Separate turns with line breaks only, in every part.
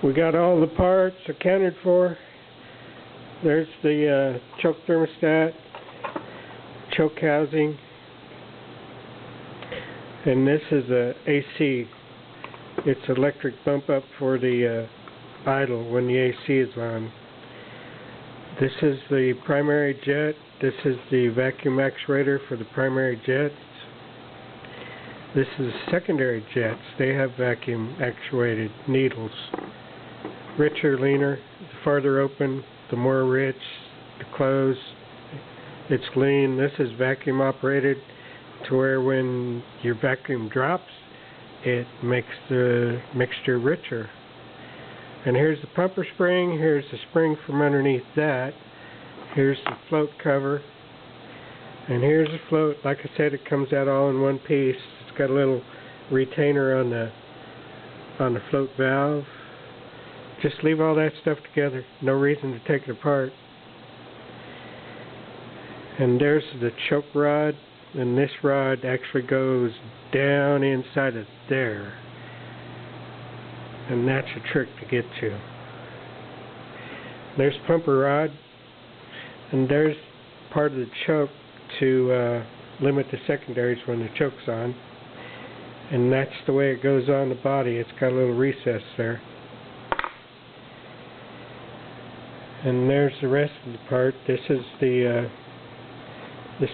We got all the parts accounted for. There's the choke thermostat, choke housing, and this is a AC. It's electric bump up for the idle when the AC is on. This is the primary jet. This is the vacuum actuator for the primary jets. This is secondary jets. They have vacuum actuated needles. Richer, leaner. The farther open, the more rich. The close, it's lean. This is vacuum operated to where when your vacuum drops, it makes the mixture richer. And here's the pumper spring. Here's the spring from underneath that. Here's the float cover. And here's the float. Like I said, it comes out all in one piece. It's got a little retainer on the float valve. Just leave all that stuff together. No reason to take it apart. And there's the choke rod. And this rod actually goes down inside of there. And that's a trick to get to. There's pumper rod. And there's part of the choke to limit the secondaries when the choke's on. And that's the way it goes on the body. It's got a little recess there. And there's the rest of the part. This is the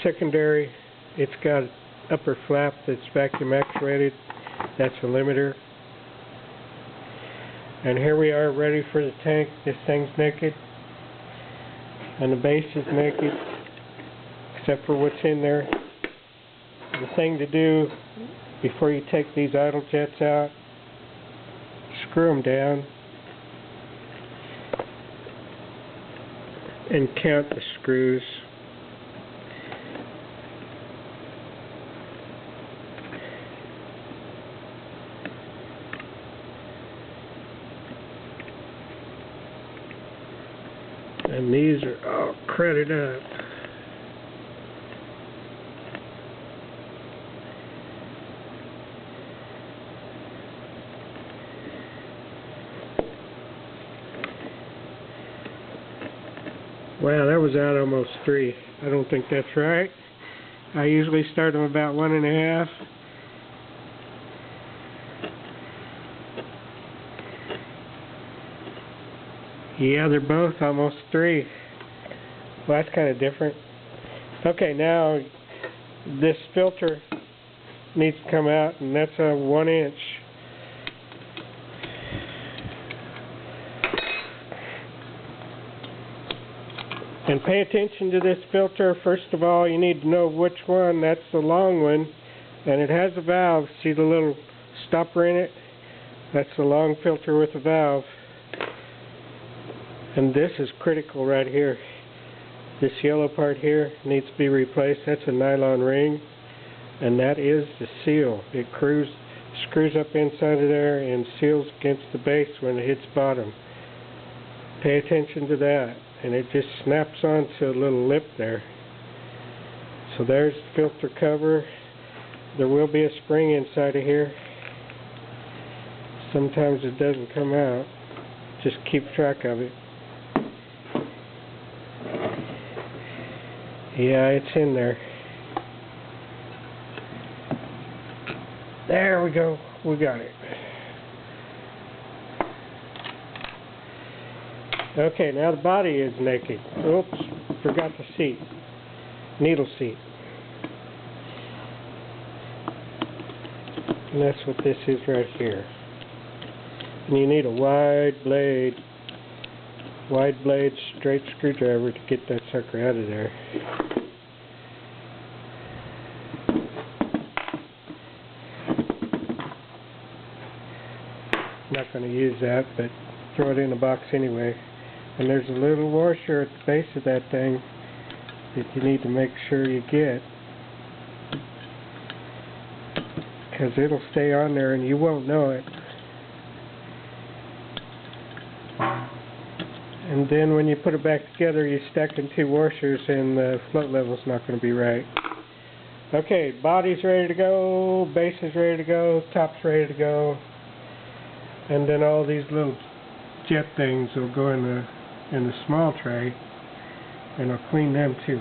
secondary. It's got an upper flap that's vacuum actuated. That's a limiter. And here we are ready for the tank. This thing's naked. And the base is naked, except for what's in there. The thing to do before you take these idle jets out, screw them down and count the screws. And these are all crated up. Wow, that was out almost 3. I don't think that's right. I usually start them about 1.5. Yeah, they're both almost 3. Well, that's kind of different. Okay, now this filter needs to come out, and that's a 1 inch. And pay attention to this filter. First of all, you need to know which one. That's the long one, and it has a valve. See the little stopper in it? That's the long filter with a valve. And this is critical right here. This yellow part here needs to be replaced. That's a nylon ring, and that is the seal. It screws up inside of there and seals against the base when it hits bottom. Pay attention to that. And it just snaps onto a little lip there. So there's the filter cover. There will be a spring inside of here. Sometimes it doesn't come out. Just keep track of it. Yeah, it's in there. There we go. We got it. Okay, now the body is naked. Oops, forgot the seat. Needle seat. And that's what this is right here. And you need a wide blade straight screwdriver to get that sucker out of there. I'm not going to use that, but throw it in the box anyway. And there's a little washer at the base of that thing that you need to make sure you get, because it'll stay on there and you won't know it. And then when you put it back together, you stack in 2 washers and the float level's not going to be right. Okay, body's ready to go, base is ready to go, top's ready to go, and then all these little jet things will go in the small tray, and I'll clean them too.